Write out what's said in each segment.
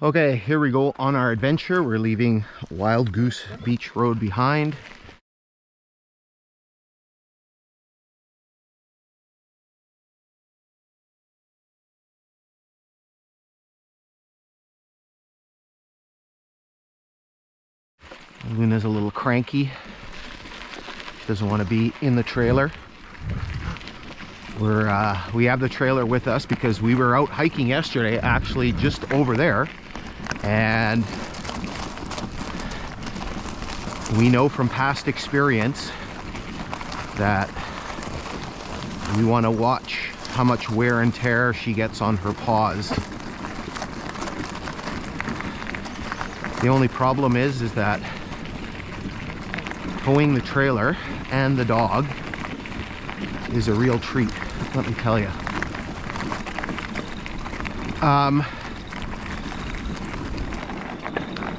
Okay, here we go on our adventure. We're leaving Wildgoose Beach Road behind. Luna's a little cranky. She doesn't want to be in the trailer. We have the trailer with us because we were out hiking yesterday, actually just over there, and we know from past experience that we want to watch how much wear and tear she gets on her paws. The only problem is that towing the trailer and the dog is a real treat, let me tell you.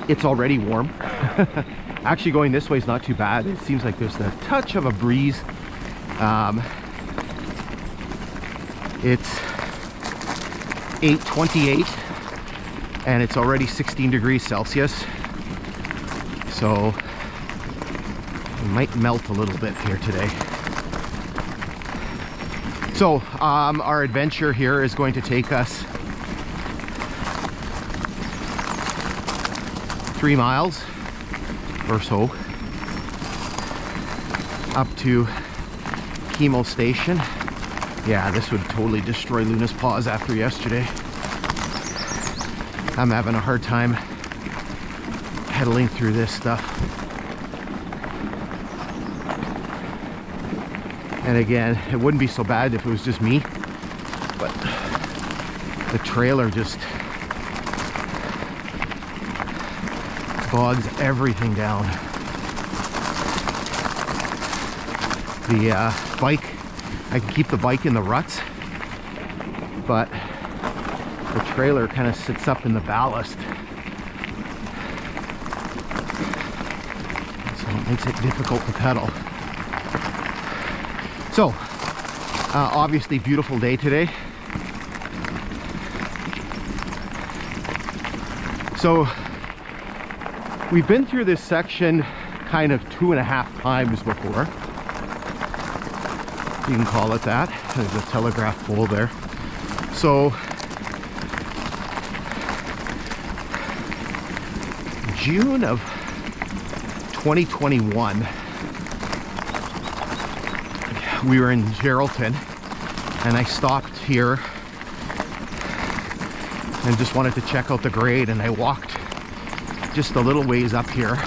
It's already warm. Actually, going this way is not too bad. It seems like there's a touch of a breeze. It's 8:28 and it's already 16 degrees Celsius. So it might melt a little bit here today. So our adventure here is going to take us 3 miles or so up to Chemo Station. Yeah, this would totally destroy Luna's paws after yesterday. I'm having a hard time pedaling through this stuff. And again, it wouldn't be so bad if it was just me, but the trailer just bogs everything down. The bike, I can keep the bike in the ruts, but the trailer kind of sits up in the ballast, so it makes it difficult to pedal. So, obviously beautiful day today. So, we've been through this section kind of 2.5 times before. You can call it that. There's a telegraph pole there. So, June of 2021, we were in Geraldton and I stopped here and just wanted to check out the grade, and I walked just a little ways up here.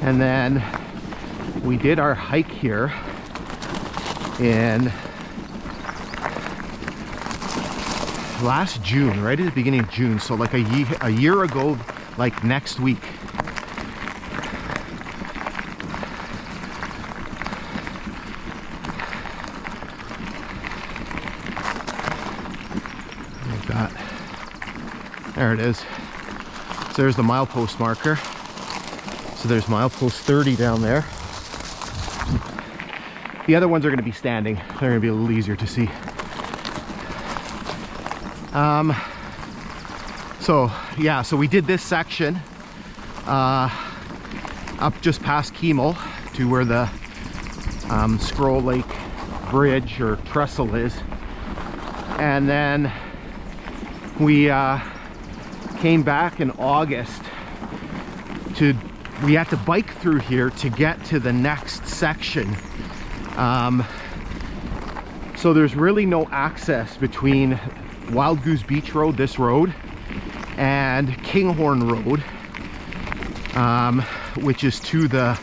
And then we did our hike here in last June, right at the beginning of June, so like a year ago, like next week. We've got, there it is. So there's the milepost marker. So there's milepost 30 down there. The other ones are going to be standing. They're going to be a little easier to see. So yeah, so we did this section up just past Chemo to where the Scroll Lake Bridge or trestle is, and then we came back in August to, we had to bike through here to get to the next section. So there's really no access between Wildgoose Beach Road, this road, and Kinghorn Road, which is to the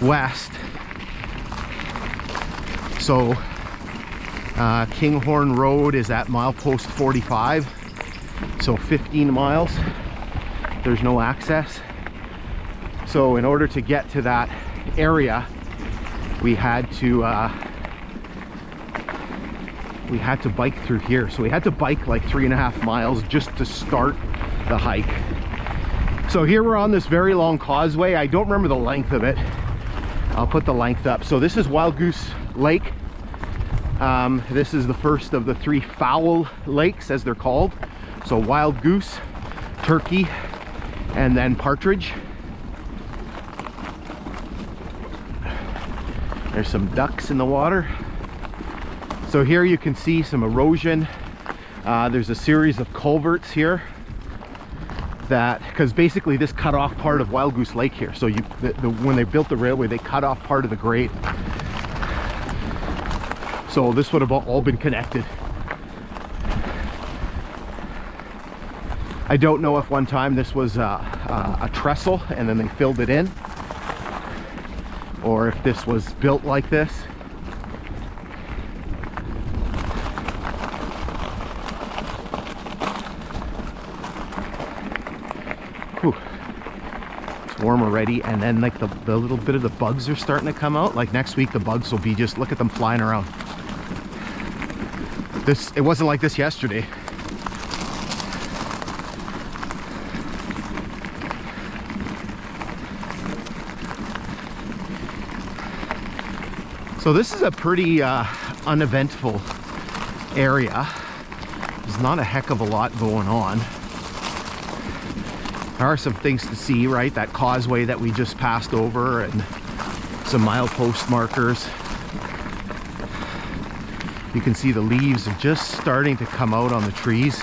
west. So Kinghorn Road is at milepost 45, so 15 miles. There's no access. So in order to get to that area, we had to we had to bike through here. So we had to bike like 3.5 miles just to start the hike. So here we're on this very long causeway. I don't remember the length of it. I'll put the length up. So this is Wildgoose Lake. This is the first of the 3 fowl lakes, as they're called. So wild goose, turkey, and then partridge. There's some ducks in the water. So here you can see some erosion. There's a series of culverts here that, because basically this cut off part of Wildgoose Lake here. So when they built the railway, they cut off part of the grade. So this would have all been connected. I don't know if one time this was a trestle and then they filled it in, or if this was built like this. Whew. It's warm already, and then like the little bit of the bugs are starting to come out. Like next week the bugs will be just, look at them flying around. It wasn't like this yesterday. So this is a pretty uneventful area. There's not a heck of a lot going on. There are some things to see, right? That causeway that we just passed over, and some milepost markers. You can see the leaves are just starting to come out on the trees.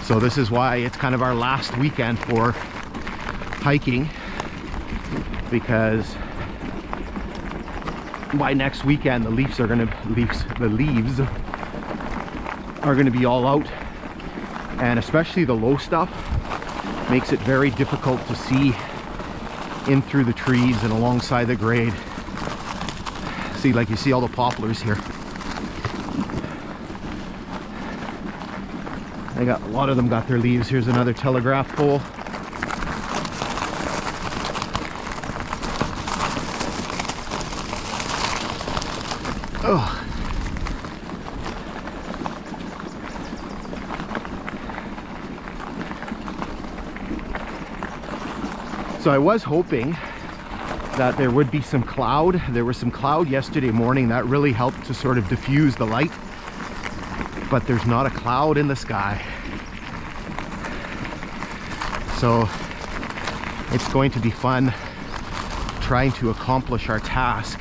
So this is why it's kind of our last weekend for hiking, because by next weekend the leaves are gonna be all out, and especially the low stuff makes it very difficult to see in through the trees and alongside the grade. See, like you see all the poplars here. They got a lot of them got their leaves. Here's another telegraph pole. Oh. So I was hoping that there would be some cloud. There was some cloud yesterday morning that really helped to sort of diffuse the light, but there's not a cloud in the sky. So it's going to be fun trying to accomplish our task,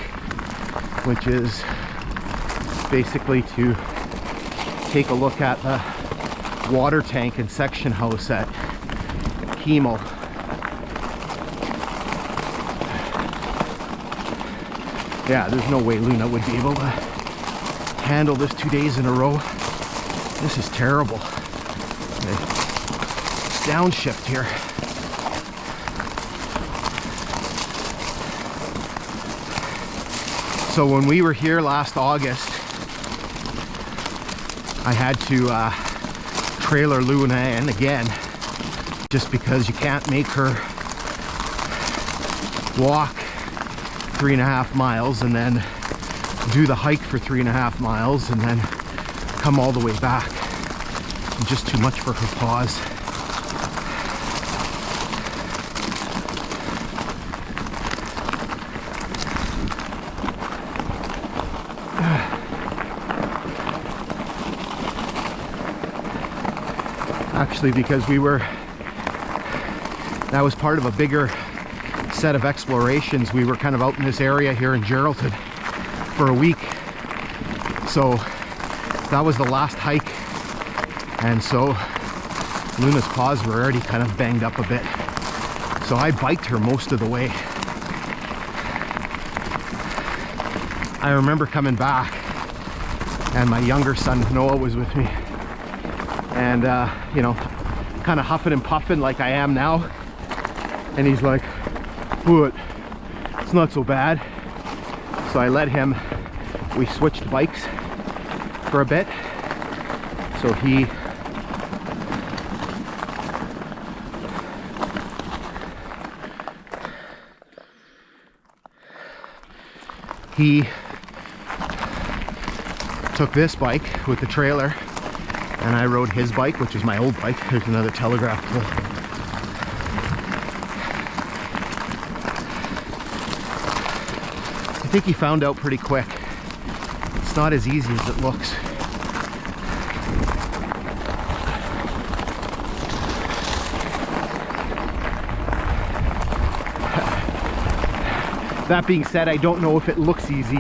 which is basically to take a look at the water tank and section house at Kinghorn. Yeah, there's no way Luna would be able to handle this 2 days in a row. This is terrible. Downshift here. So when we were here last August, I had to trailer Luna in again, just because you can't make her walk 3.5 miles and then do the hike for 3.5 miles and then come all the way back. It's just too much for her paws. Actually, because that was part of a bigger set of explorations. We were kind of out in this area here in Geraldton for a week, so that was the last hike, and so Luna's paws were already kind of banged up a bit, so I biked her most of the way. I remember coming back and my younger son Noah was with me, and you know, kind of huffing and puffing like I am now, and he's like, "What? It's not so bad." So I let him, we switched bikes for a bit, so he took this bike with the trailer and I rode his bike, which is my old bike. There's another telegraph pole. I think he found out pretty quick. It's not as easy as it looks. That being said, I don't know if it looks easy.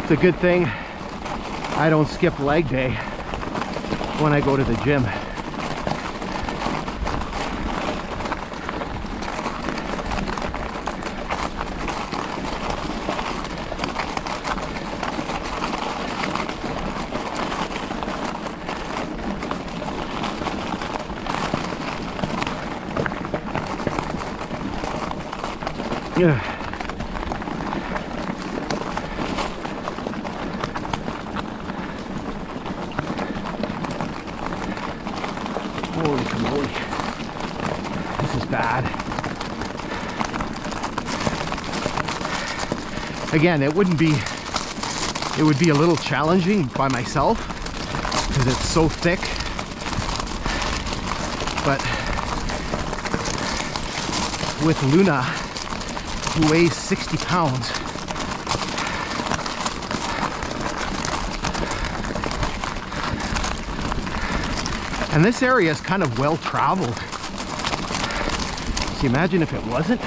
It's a good thing I don't skip leg day when I go to the gym. Yeah. Holy moly. This is bad. Again, it would be a little challenging by myself because it's so thick. But with Luna, who weighs 60 pounds, and this area is kind of well traveled. So imagine if it wasn't.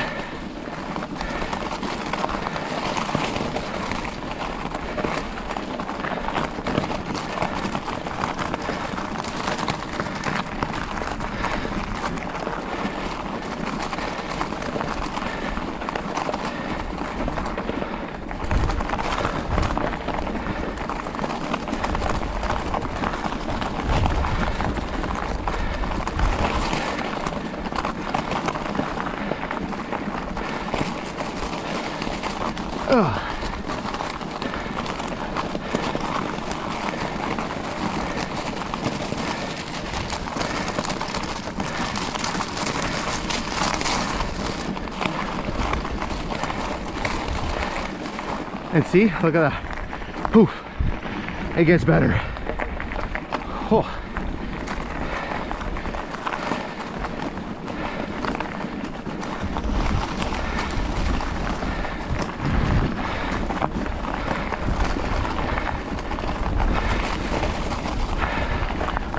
And see, look at that. Poof. It gets better. Oh.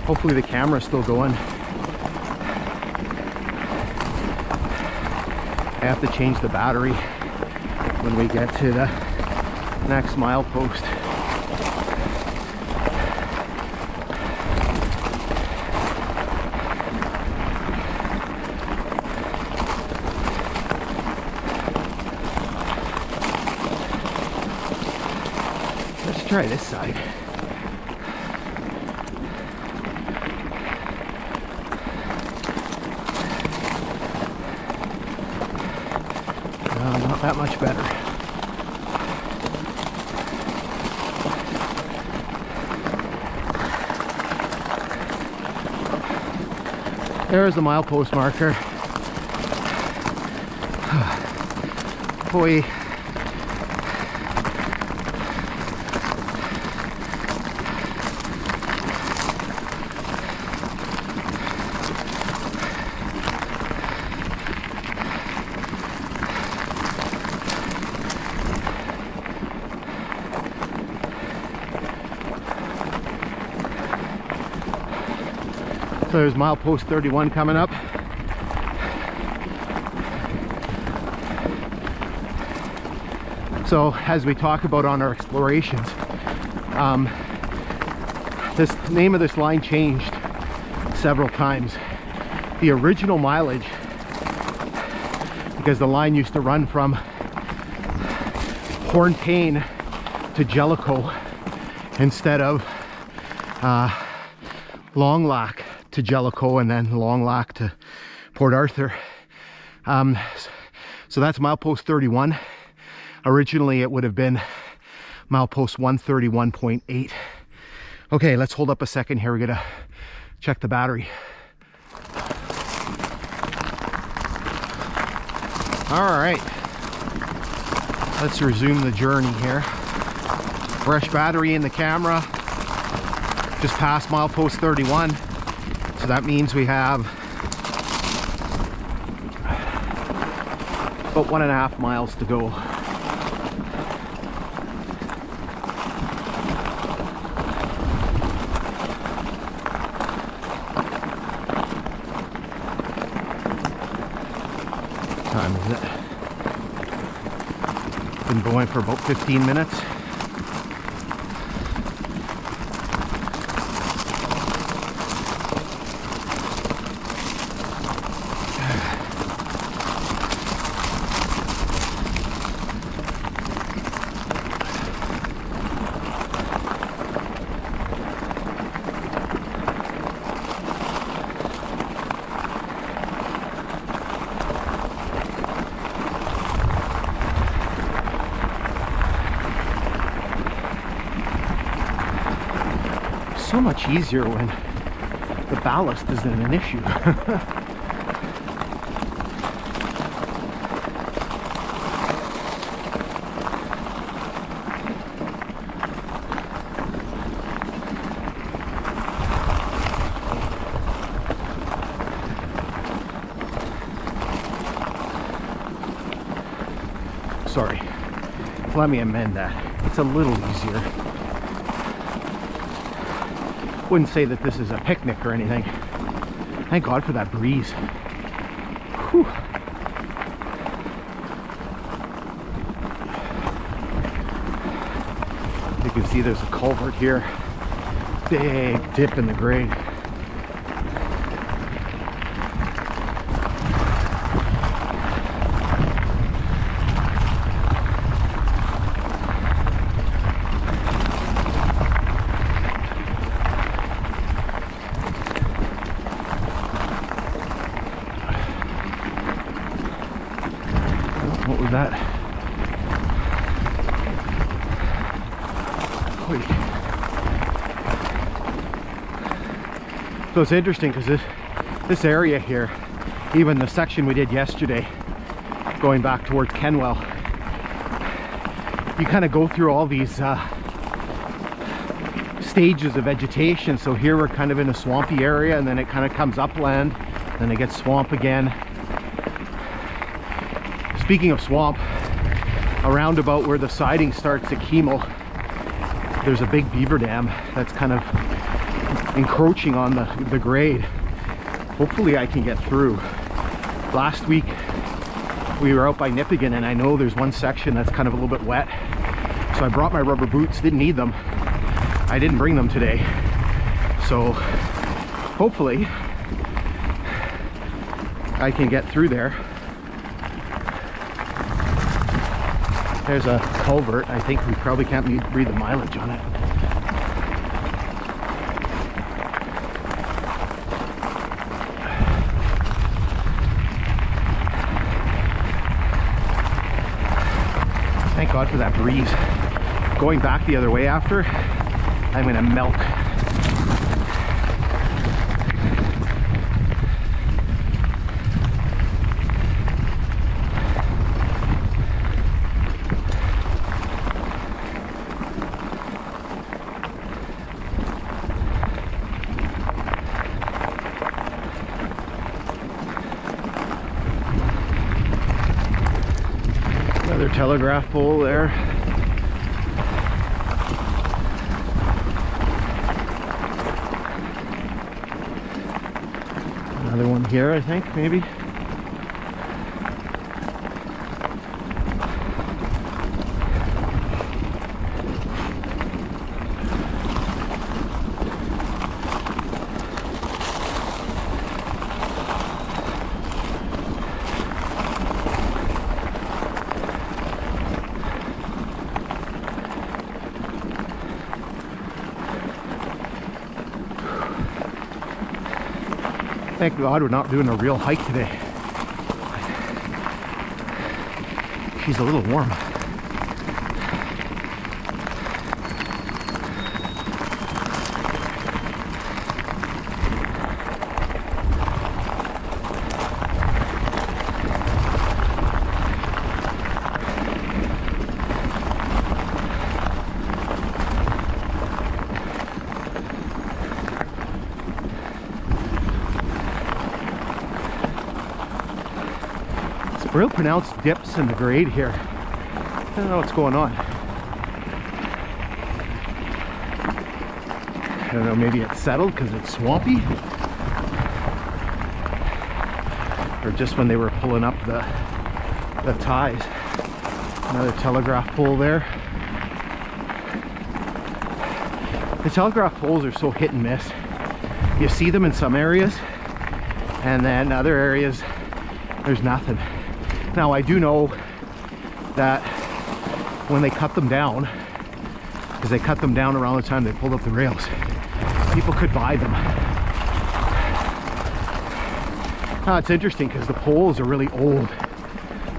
Hopefully the camera's still going. I have to change the battery when we get to the next milepost. Let's try this side. Not that much better. There's the milepost marker. Boy. So there's milepost 31 coming up. So as we talk about on our explorations, this name of this line changed several times. The original mileage, because the line used to run from Hornpain to Jellicoe instead of Long Lock to Jellicoe and then Long Lock to Port Arthur. So that's milepost 31. Originally it would have been milepost 131.8. Okay, let's hold up a second here. We're gonna check the battery. All right, let's resume the journey here. Fresh battery in the camera, just past milepost 31. So that means we have about 1.5 miles to go. Time is it? Been going for about 15 minutes. So much easier when the ballast isn't an issue. Sorry, let me amend that. It's a little easier. Wouldn't say that this is a picnic or anything. Thank God for that breeze. Whew. You can see there's a culvert here. Big dip in the grade. What was that? So it's interesting because this area here, even the section we did yesterday, going back towards Kenwell, you kind of go through all these stages of vegetation. So here we're kind of in a swampy area, and then it kind of comes upland, then it gets swamp again. Speaking of swamp, around about where the siding starts at Kimmel, there's a big beaver dam that's kind of encroaching on the grade. Hopefully I can get through. Last week we were out by Nipigon, and I know there's one section that's kind of a little bit wet, so I brought my rubber boots. Didn't need them. I didn't bring them today, so hopefully I can get through there. There's a culvert. I think we probably can't read the mileage on it. Thank God for that breeze. Going back the other way after, I'm gonna melt. Another telegraph pole there. Another one here, I think, maybe. Thank God we're not doing a real hike today. She's a little warm. Real pronounced dips in the grade here. I don't know what's going on. I don't know, maybe it's settled because it's swampy, or just when they were pulling up the ties. Another telegraph pole there. The telegraph poles are so hit and miss. You see them in some areas, and then other areas there's nothing. Now I do know that when they cut them down, because they cut them down around the time they pulled up the rails, people could buy them. Now it's interesting because the poles are really old,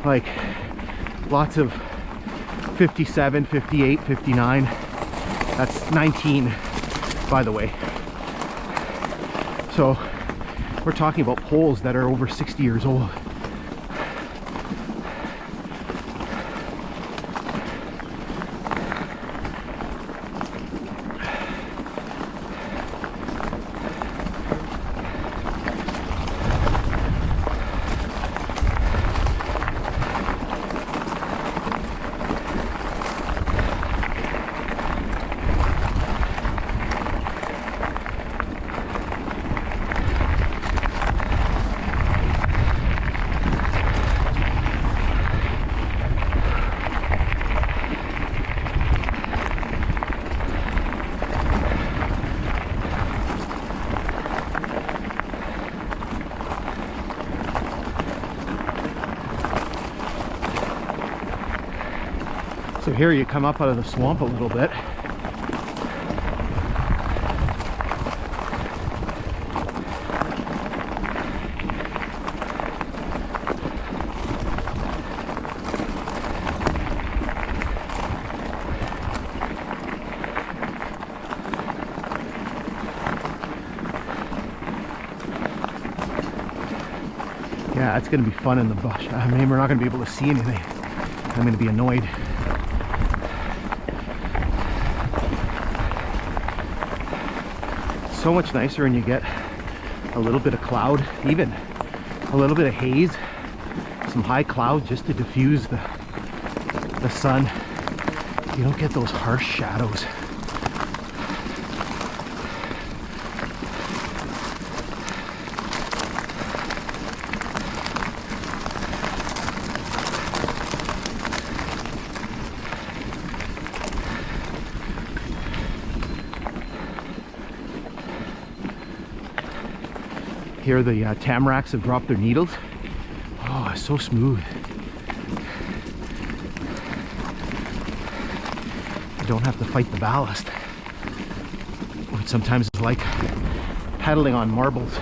like lots of 57, 58, 59. That's 19, by the way. So we're talking about poles that are over 60 years old. So here you come up out of the swamp a little bit. Yeah, it's going to be fun in the bush. I mean, we're not going to be able to see anything. I'm going to be annoyed. So much nicer when you get a little bit of cloud, even a little bit of haze, some high cloud just to diffuse the sun. You don't get those harsh shadows. Here the tamaracks have dropped their needles. Oh, it's so smooth. You don't have to fight the ballast, which sometimes is like pedaling on marbles.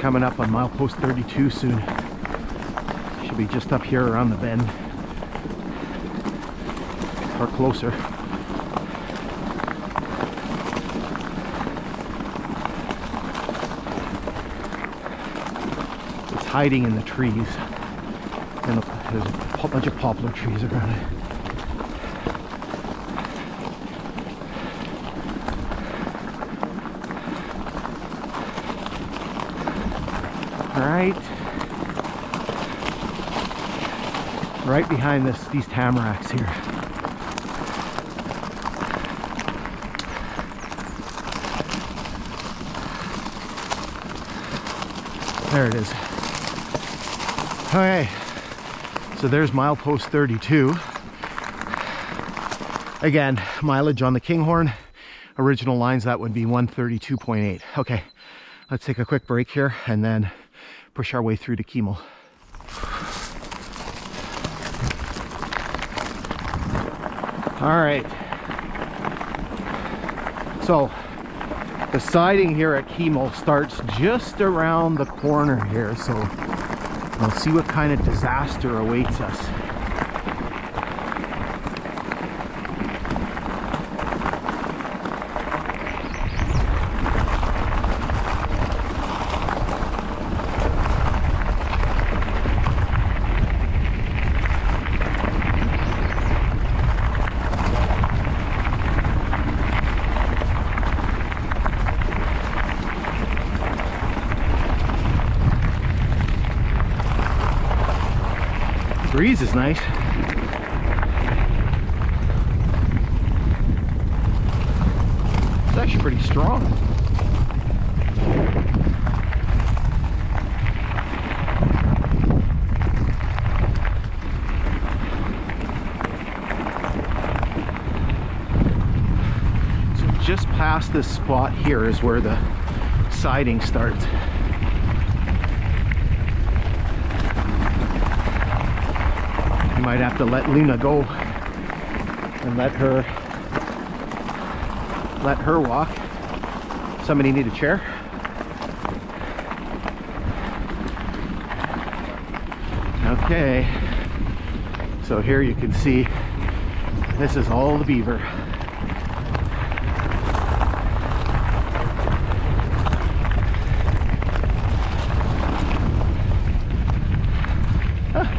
Coming up on milepost 32 soon. Should be just up here around the bend, or closer. It's hiding in the trees, and there's a bunch of poplar trees around it. Right behind these tamaracks here. There it is. Okay, so there's milepost 32. Again, mileage on the Kinghorn. Original lines, that would be 132.8. Okay, let's take a quick break here and then push our way through to Kimmel. All right, so the siding here at Kimmel starts just around the corner here, so we'll see what kind of disaster awaits us. breeze is nice. It's actually pretty strong. So just past this spot here is where the siding starts. You might have to let Luna go and let her walk. Somebody need a chair? Okay, so here you can see this is all the beaver.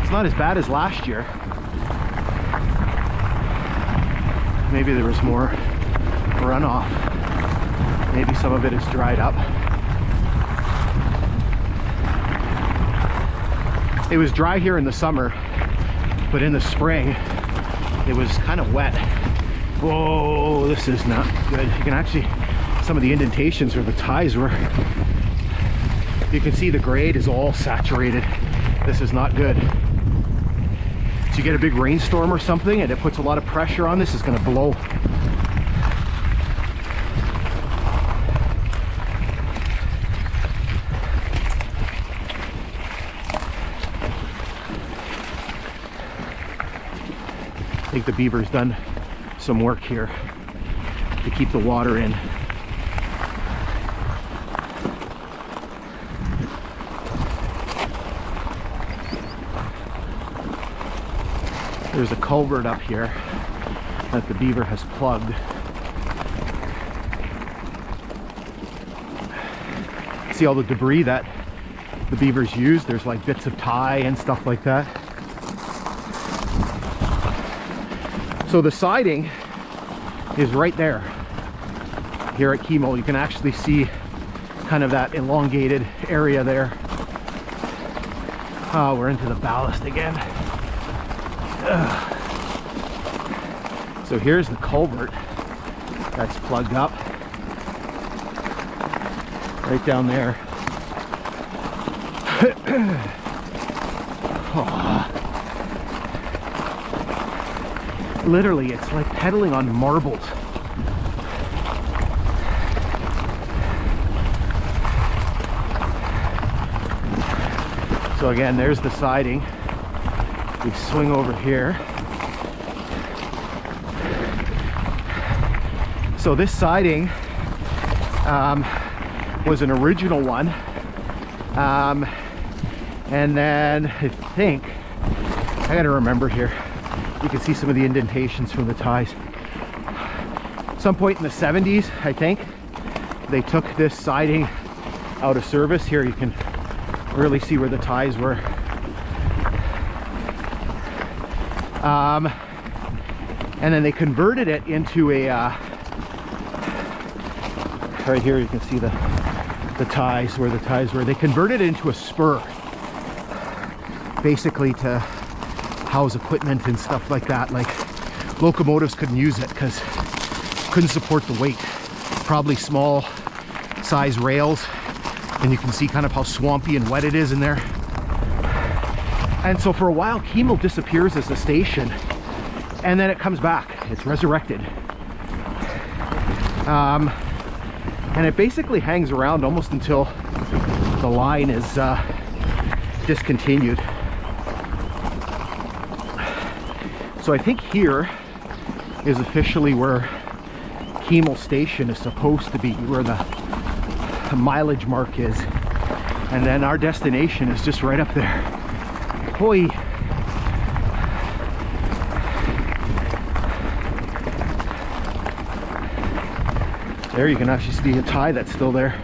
It's not as bad as last year. Maybe there was more runoff. Maybe some of it is dried up. It was dry here in the summer, but in the spring it was kind of wet. Whoa, this is not good. You can actually, some of the indentations where the ties were, you can see the grade is all saturated. This is not good. So you get a big rainstorm or something and it puts a lot of pressure on this, it's going to blow. I think the beaver's done some work here to keep the water in. There's a culvert up here that the beaver has plugged. See all the debris that the beavers use? There's like bits of tie and stuff like that. So the siding is right there. Here at Chemo, you can actually see kind of that elongated area there. Oh, we're into the ballast again. Ugh. So here's the culvert that's plugged up right down there. Oh. Literally, it's like pedaling on marbles. So again, there's the siding. We swing over here. So this siding was an original one. And then I think, I gotta remember here, you can see some of the indentations from the ties. Some point in the 70s, I think, they took this siding out of service. Here you can really see where the ties were. And then they converted it into a, right here you can see the ties, where the ties were. They converted it into a spur, basically to house equipment and stuff like that. Like locomotives couldn't use it because couldn't support the weight. Probably small size rails, and you can see kind of how swampy and wet it is in there. And so for a while Chemo disappears as a station, and then it comes back. It's resurrected. And it basically hangs around almost until the line is discontinued. So I think here is officially where Chemo Station is supposed to be, where the mileage mark is. And then our destination is just right up there. Hoi! There you can actually see a tie that's still there.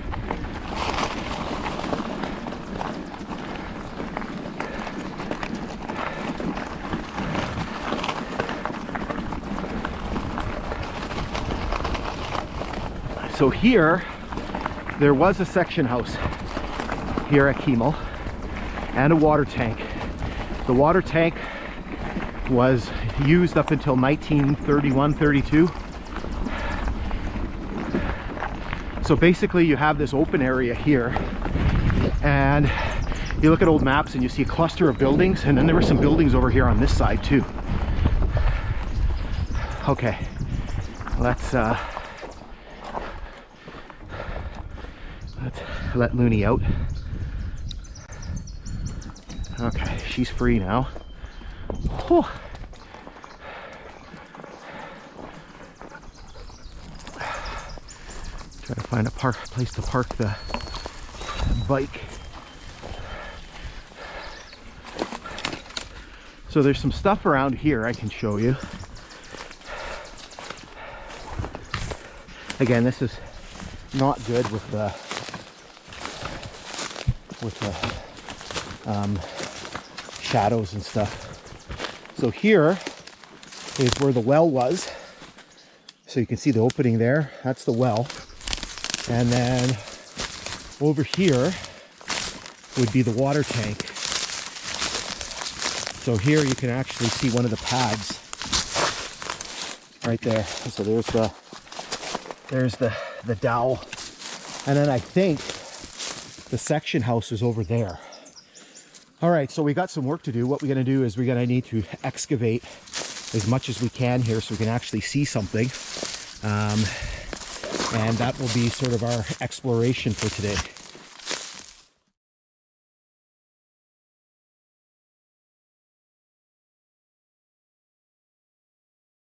So here, there was a section house here at Chemo and a water tank. The water tank was used up until 1931-32. So basically you have this open area here, and you look at old maps and you see a cluster of buildings, and then there were some buildings over here on this side too. Okay, let's let Looney out. Okay, she's free now. Whew. Try to find a place to park the bike. So there's some stuff around here I can show you. Again, this is not good with the shadows and stuff. So here is where the well was. So you can see the opening there. That's the well. And then over here would be the water tank. So here you can actually see one of the pads right there. So there's the dowel. And then I think the section house is over there. All right, so we got some work to do. What we're gonna do is we're gonna need to excavate as much as we can here so we can actually see something. And that will be sort of our exploration for today.